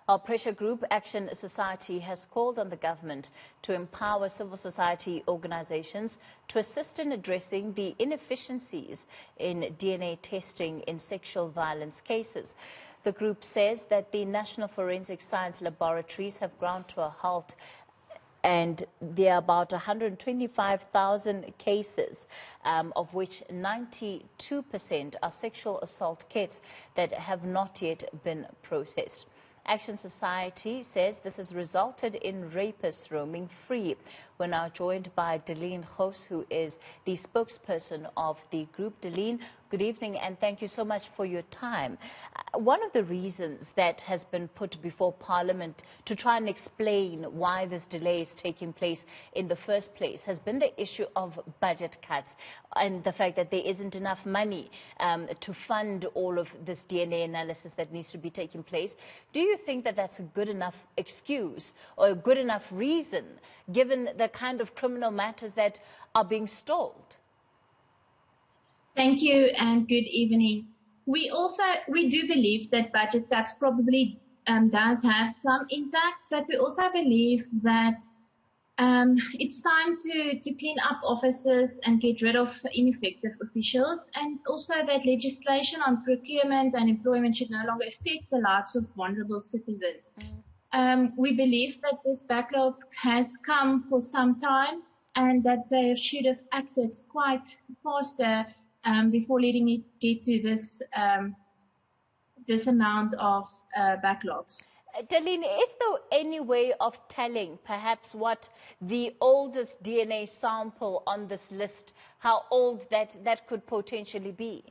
Our pressure group, Action Society, has called on the government to empower civil society organizations to assist in addressing the inefficiencies in DNA testing in sexual violence cases. The group says that the National Forensic Science Laboratories have ground to a halt, and there are about 125,000 cases, of which 92% are sexual assault kits that have not yet been processed. Action Society says this has resulted in rapists roaming free. We're now joined by Deline Gous, who is the spokesperson of the group. Deline, good evening, and thank you so much for your time. One of the reasons that has been put before Parliament to try and explain why this delay is taking place in the first place has been the issue of budget cuts and the fact that there isn't enough money to fund all of this DNA analysis that needs to be taking place. Do you think that that's a good enough excuse or a good enough reason, given the kind of criminal matters that are being stalled? Thank you and good evening. We do believe that budget cuts probably does have some impact, but we also believe that it's time to clean up offices and get rid of ineffective officials, and also that legislation on procurement and employment should no longer affect the lives of vulnerable citizens. We believe that this backlog has come for some time and that they should have acted quite faster before letting it get to this amount of backlogs. Deline, is there any way of telling perhaps what the oldest DNA sample on this list, how old that could potentially be?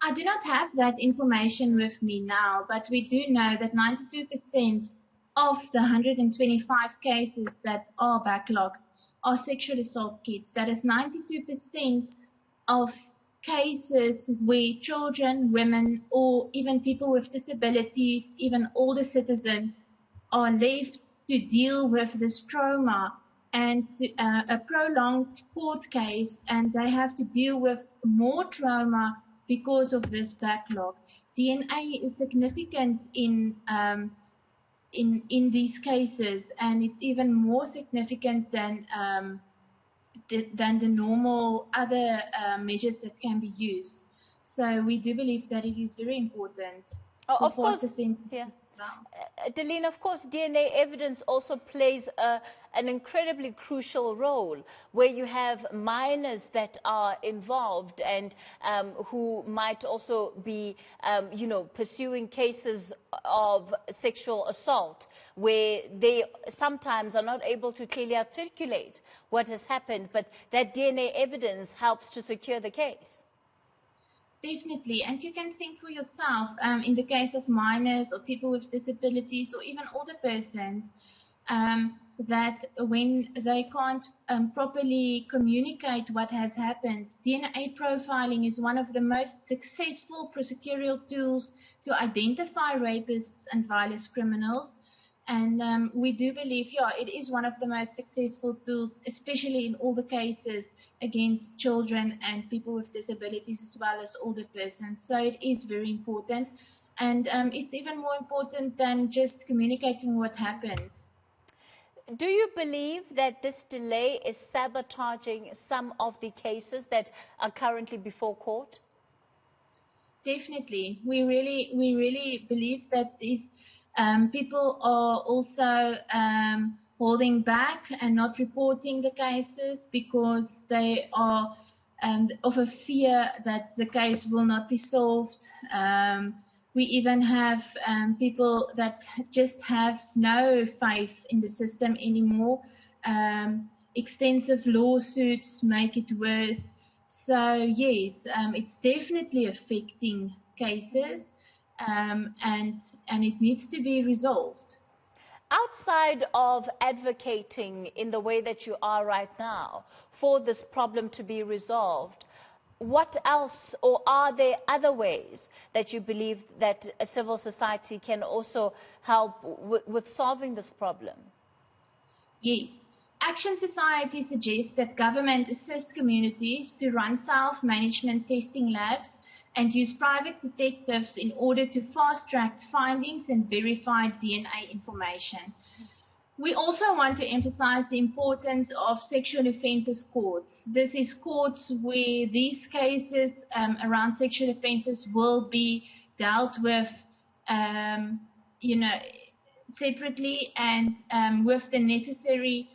I do not have that information with me now, but we do know that 92% of the 125 cases that are backlogged are sexual assault kits. That is 92% of cases where children, women, or even people with disabilities, even older citizens, are left to deal with this trauma and a prolonged court case, and they have to deal with more trauma because of this backlog. DNA is significant in these cases, and it's even more significant than the normal other measures that can be used. So we do believe that it is very important. Of course, yeah. Deline, of course, DNA evidence also plays an incredibly crucial role, where you have minors that are involved and who might also be, pursuing cases of sexual assault, where they sometimes are not able to clearly articulate what has happened, but that DNA evidence helps to secure the case. Definitely, and you can think for yourself, in the case of minors or people with disabilities or even older persons, that when they can't properly communicate what has happened, DNA profiling is one of the most successful prosecutorial tools to identify rapists and violence criminals. And we do believe, it is one of the most successful tools, especially in all the cases against children and people with disabilities as well as older persons. So it is very important, and it's even more important than just communicating what happened. Do you believe that this delay is sabotaging some of the cases that are currently before court? Definitely. We really believe that these people are also holding back and not reporting the cases because they are of a fear that the case will not be solved. We even have people that just have no faith in the system anymore. Extensive lawsuits make it worse. So yes, it's definitely affecting cases, and it needs to be resolved. Outside of advocating in the way that you are right now for this problem to be resolved, what else, or are there other ways that you believe that a civil society can also help with solving this problem? Yes. Action Society suggests that government assist communities to run self-management testing labs and use private detectives in order to fast-track findings and verify DNA information. We also want to emphasize the importance of sexual offences courts. This is courts where these cases around sexual offences will be dealt with, separately and with the necessary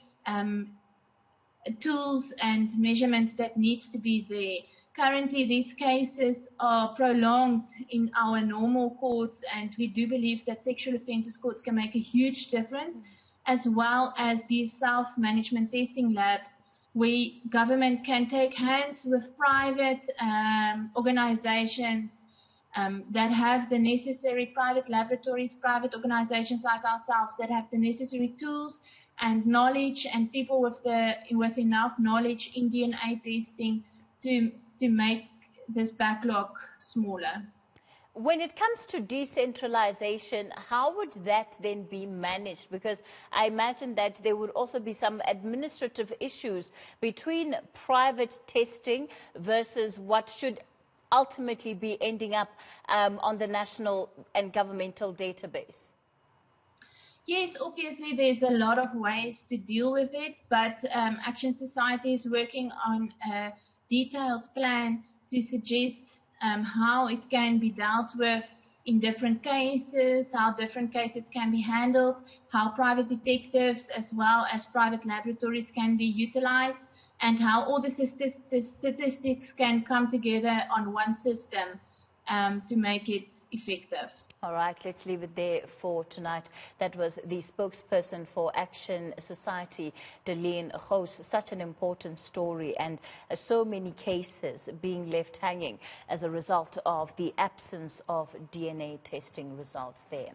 tools and measurements that needs to be there. Currently, these cases are prolonged in our normal courts, and we do believe that sexual offences courts can make a huge difference, as well as these self-management testing labs where government can take hands with private organizations that have the necessary private laboratories, private organizations like ourselves that have the necessary tools and knowledge and people with enough knowledge in DNA testing to make this backlog smaller. When it comes to decentralization, how would that then be managed? Because I imagine that there would also be some administrative issues between private testing versus what should ultimately be ending up on the national and governmental database. Yes, obviously there's a lot of ways to deal with it, but Action Society is working on a detailed plan to suggest how it can be dealt with in different cases, how different cases can be handled, how private detectives as well as private laboratories can be utilized, and how all the statistics can come together on one system to make it effective. All right, let's leave it there for tonight. That was the spokesperson for Action Society, Delene Gous. Such an important story, and so many cases being left hanging as a result of the absence of DNA testing results there.